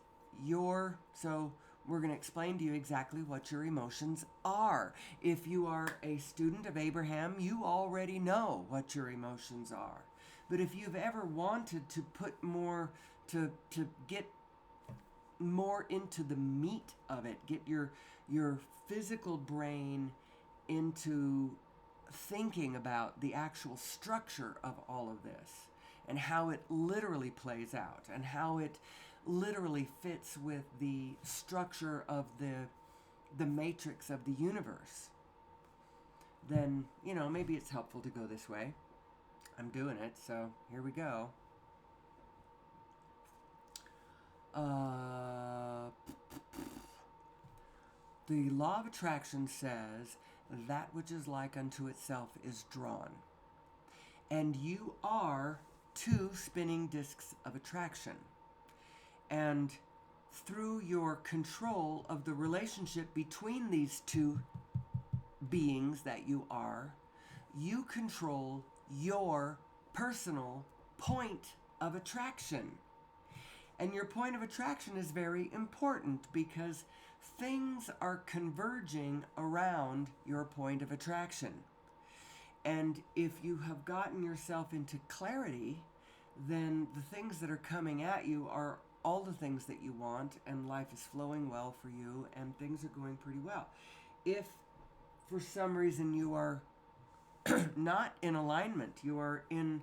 so we're going to explain to you exactly what your emotions are. If you are a student of Abraham, you already know what your emotions are. But if you've ever wanted to put more, to get more into the meat of it, get your physical brain into thinking about the actual structure of all of this and how it literally plays out and how it literally fits with the structure of the matrix of the universe, then, maybe it's helpful to go this way. I'm doing it, so here we go. The law of attraction says that which is like unto itself is drawn. And you are two spinning discs of attraction. And through your control of the relationship between these two beings that you are, you control your personal point of attraction. And your point of attraction is very important because things are converging around your point of attraction. And if you have gotten yourself into clarity, then the things that are coming at you are all the things that you want, and life is flowing well for you, and things are going pretty well. If for some reason you are not in alignment, you are in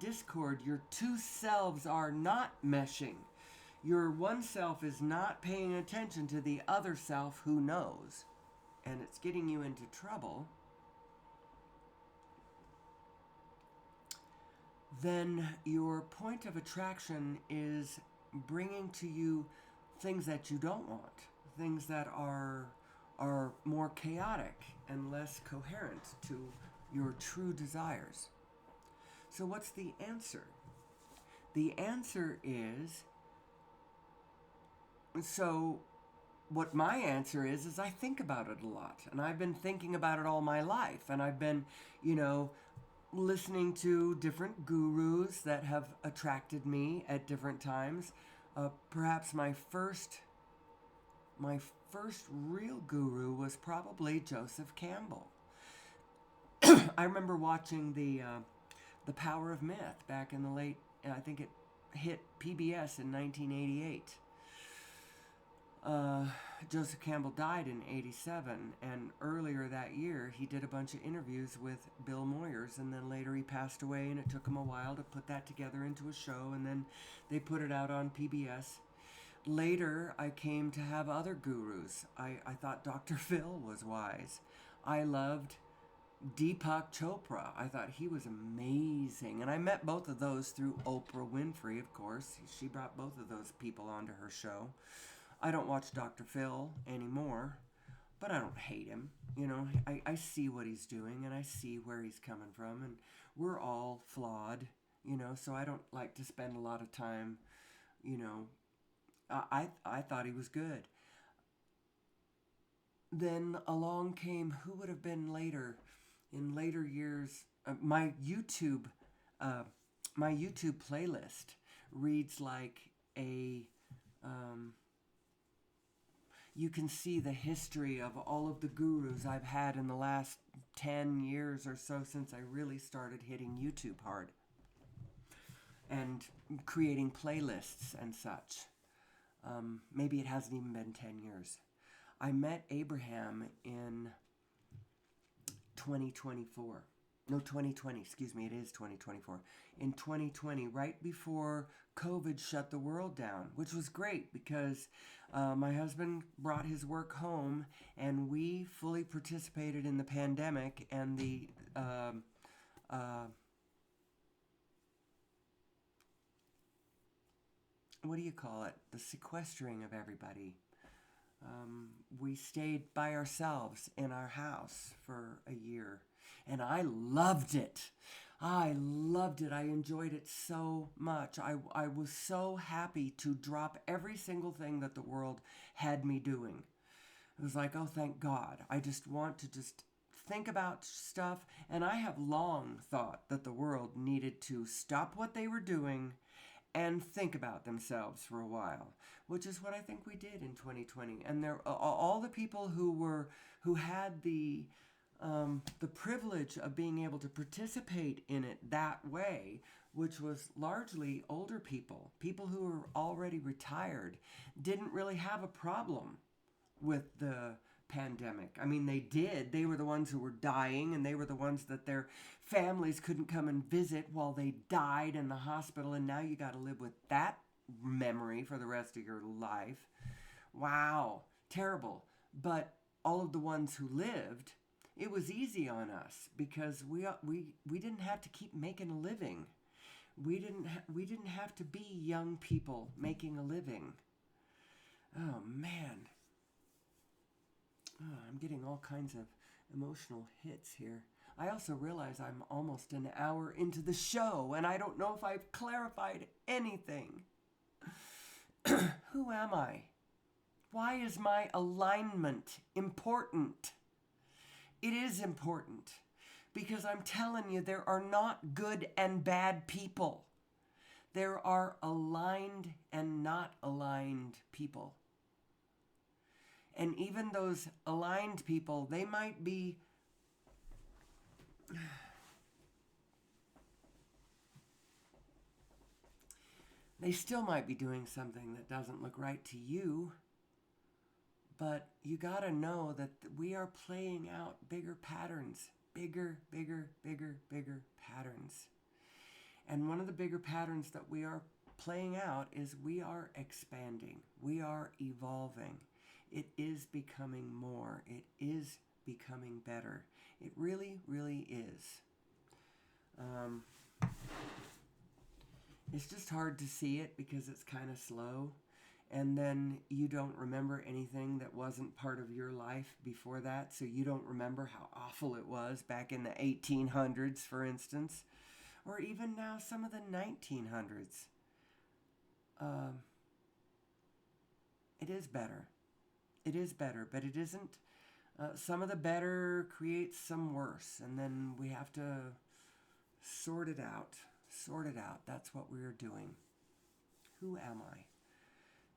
discord, your two selves are not meshing, your one self is not paying attention to the other self who knows, and it's getting you into trouble, then your point of attraction is bringing to you things that you don't want, things that are more chaotic and less coherent to your true desires. So what's the answer? The answer is, what my answer is I think about it a lot, and I've been thinking about it all my life, and I've been, listening to different gurus that have attracted me at different times. Perhaps my first real guru was probably Joseph Campbell. I remember watching the Power of Myth back in the late, I think it hit PBS in 1988. Joseph Campbell died in 87, and earlier that year he did a bunch of interviews with Bill Moyers, and then later he passed away, and it took him a while to put that together into a show, and then they put it out on PBS. Later, I came to have other gurus. I thought Dr. Phil was wise. I loved Deepak Chopra. I thought he was amazing, and I met both of those through Oprah Winfrey, of course. She brought both of those people onto her show. I don't watch Dr. Phil anymore, but I don't hate him. You know, I see what he's doing and I see where he's coming from, and we're all flawed, you know, so I don't like to spend a lot of time, you know. I thought he was good. Then along came who would have been later, in later years, uh, my YouTube playlist reads like a um, you can see the history of all of the gurus I've had in the last 10 years or so since I really started hitting YouTube hard and creating playlists and such. Maybe it hasn't even been 10 years. I met Abraham in 2024. No, 2020, excuse me, it is 2024. In 2020, right before COVID shut the world down, which was great because my husband brought his work home and we fully participated in the pandemic and the what do you call it? The sequestering of everybody. We stayed by ourselves in our house for a year, and I loved it. I loved it. I enjoyed it so much. I was so happy to drop every single thing that the world had me doing. It was like, oh, thank God. I just want to just think about stuff, and I have long thought that the world needed to stop what they were doing and think about themselves for a while, which is what I think we did in 2020. And there, all the people who had the privilege of being able to participate in it that way, which was largely older people, people who were already retired, didn't really have a problem with the pandemic. I mean, they did. They were the ones who were dying, and they were the ones that their families couldn't come and visit while they died in the hospital, and now you got to live with that memory for the rest of your life. Wow, terrible. But all of the ones who lived, it was easy on us because we didn't have to keep making a living. We didn't have to be young people making a living. Oh man. Oh, I'm getting all kinds of emotional hits here. I also realize I'm almost an hour into the show and I don't know if I've clarified anything. Who am I? Why is my alignment important? It is important because I'm telling you, there are not good and bad people. There are aligned and not aligned people. And even those aligned people, they might be they still might be doing something that doesn't look right to you. But you gotta know that we are playing out bigger patterns. Bigger patterns. And one of the bigger patterns that we are playing out is we are expanding. We are evolving. It is becoming more. It is becoming better. It really, really is. It's just hard to see it because it's kind of slow. And then you don't remember anything that wasn't part of your life before that. So you don't remember how awful it was back in the 1800s, for instance. Or even now, some of the 1900s. It is better. It is better, but it isn't. Some of the better creates some worse, and then we have to sort it out. Sort it out. That's what we're doing. Who am I?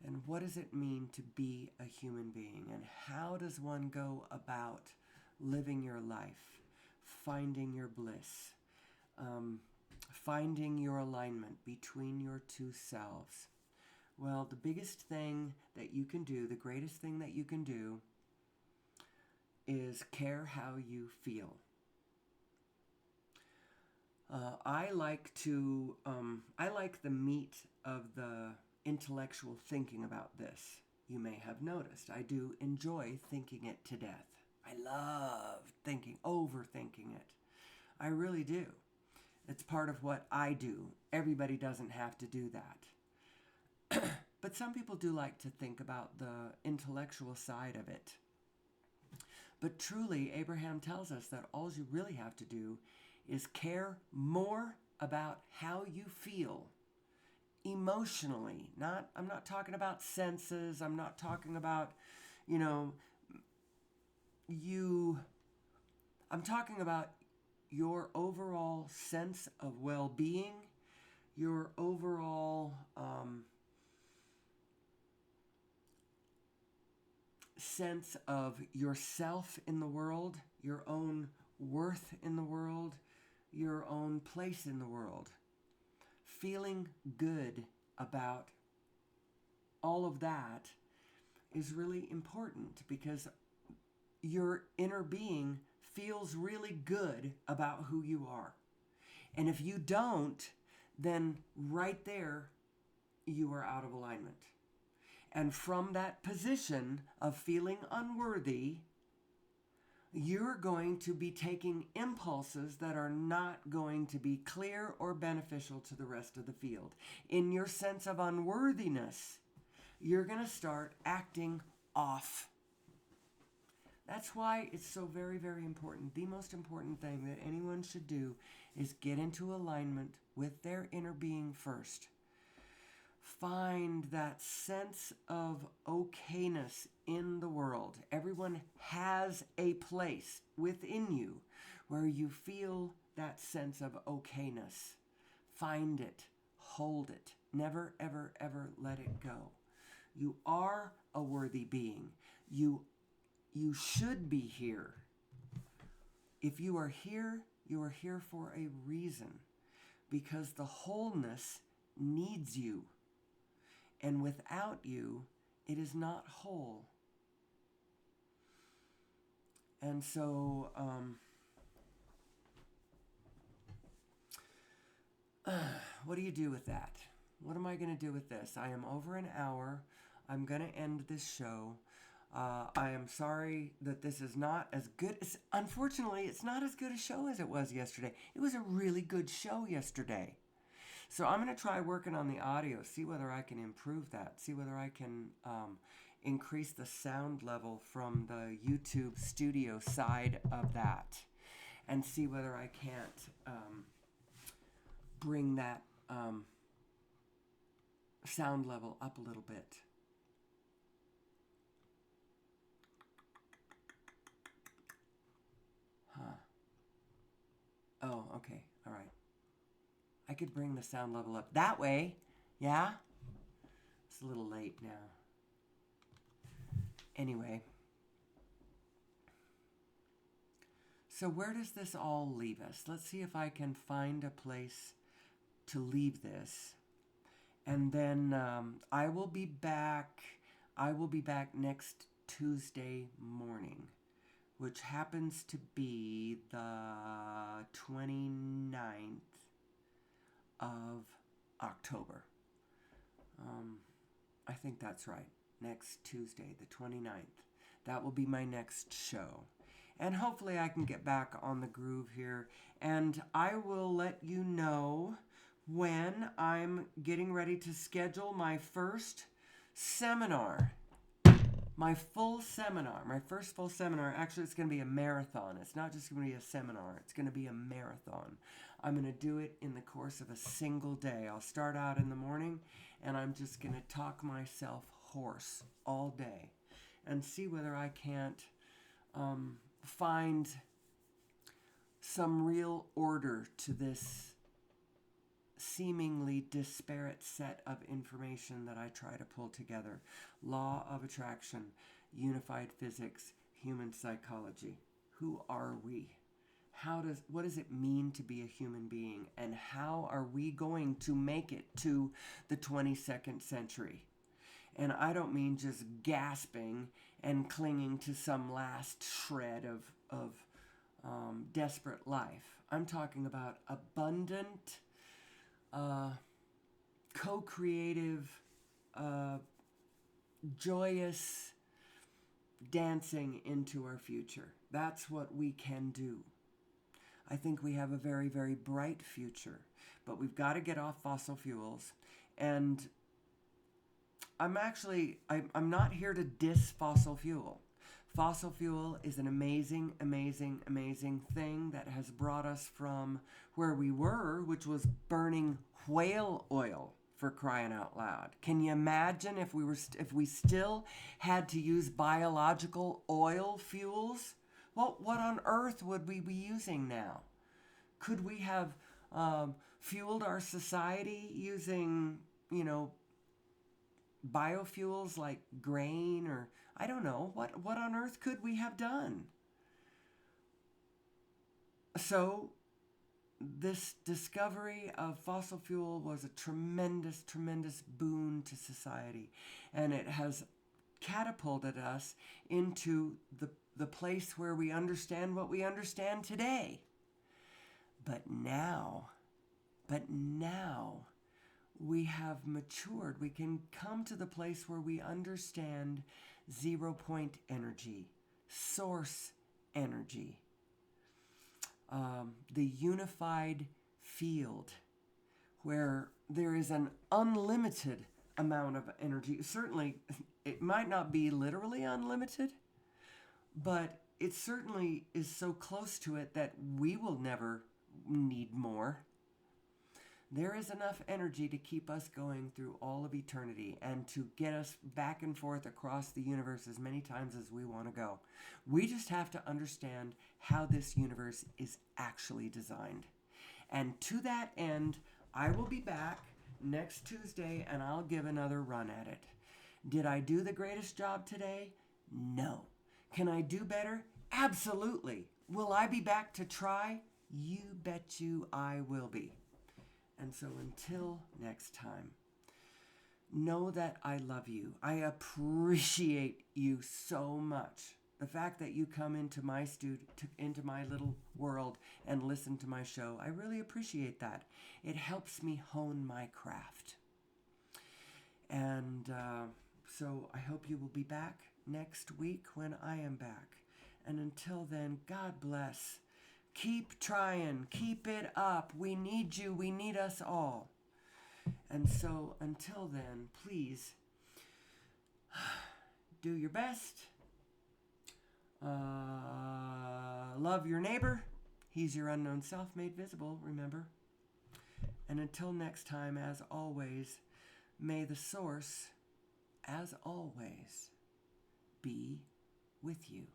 And what does it mean to be a human being? And how does one go about living your life, finding your bliss, finding your alignment between your two selves? Well, the biggest thing that you can do, the greatest thing that you can do, is care how you feel. I like the meat of the intellectual thinking about this. You may have noticed I do enjoy thinking it to death. I love overthinking it. I really do. It's part of what I do. Everybody doesn't have to do that. But some people do like to think about the intellectual side of it. But truly, Abraham tells us that all you really have to do is care more about how you feel emotionally. I'm not talking about senses. I'm not talking about, you know, I'm talking about your overall sense of well-being, your overall sense of yourself in the world, your own worth in the world, your own place in the world. Feeling good about all of that is really important because your inner being feels really good about who you are. And if you don't, then right there, you are out of alignment. And from that position of feeling unworthy, you're going to be taking impulses that are not going to be clear or beneficial to the rest of the field. In your sense of unworthiness, you're going to start acting off. That's why it's so very, very important. The most important thing that anyone should do is get into alignment with their inner being first. Find that sense of okayness in the world. Everyone has a place within you where you feel that sense of okayness. Find it. Hold it. Never, ever, ever let it go. You are a worthy being. You should be here. If you are here for a reason, because the wholeness needs you. And without you, it is not whole. And so, what do you do with that? What am I going to do with this? I am over an hour. I'm going to end this show. I am sorry that this is not as good. Unfortunately, it's not as good a show as it was yesterday. It was a really good show yesterday. So I'm going to try working on the audio, see whether I can improve that, see whether I can increase the sound level from the YouTube studio side of that, and see whether I can't bring that sound level up a little bit. Oh, okay, all right. I could bring the sound level up that way, yeah? It's a little late now. Anyway. So where does this all leave us? Let's see if I can find a place to leave this. And then I will be back next Tuesday morning, which happens to be the 29th of October. I think that's right. Next Tuesday, the 29th. That will be my next show. And hopefully I can get back on the groove here. And I will let you know when I'm getting ready to schedule my first seminar. My first full seminar. Actually, it's going to be a marathon. It's not just going to be a seminar. It's going to be a marathon. I'm going to do it in the course of a single day. I'll start out in the morning, and I'm just going to talk myself hoarse all day and see whether I can't find some real order to this seemingly disparate set of information that I try to pull together. Law of attraction, unified physics, human psychology. Who are we? What does it mean to be a human being? And how are we going to make it to the 22nd century? And I don't mean just gasping and clinging to some last shred of desperate life. I'm talking about abundant, co-creative, joyous dancing into our future. That's what we can do. I think we have a very, very bright future, but we've got to get off fossil fuels. And I'm not here to diss fossil fuel. Fossil fuel is an amazing, amazing, amazing thing that has brought us from where we were, which was burning whale oil, for crying out loud. Can you imagine if we still had to use biological oil fuels? Well, what on earth would we be using now? Could we have fueled our society using, biofuels like grain, or I don't know, what on earth could we have done? So this discovery of fossil fuel was a tremendous, tremendous boon to society, and it has catapulted us into the place where we understand what we understand today. But now we have matured. We can come to the place where we understand 0 point energy, source energy, the unified field, where there is an unlimited amount of energy. Certainly, it might not be literally unlimited, but it certainly is so close to it that we will never need more. There is enough energy to keep us going through all of eternity and to get us back and forth across the universe as many times as we want to go. We just have to understand how this universe is actually designed. And to that end, I will be back next Tuesday and I'll give another run at it. Did I do the greatest job today? No. Can I do better? Absolutely. Will I be back to try? You bet you I will be. And so until next time, know that I love you. I appreciate you so much. The fact that you come into my into my little world and listen to my show, I really appreciate that. It helps me hone my craft. And so I hope you will be back next week when I am back. And until then, God bless. Keep trying. Keep it up. We need you. We need us all. And so until then, please do your best. Love your neighbor. He's your unknown self made visible, remember? And until next time, as always, may the source, as always, be with you.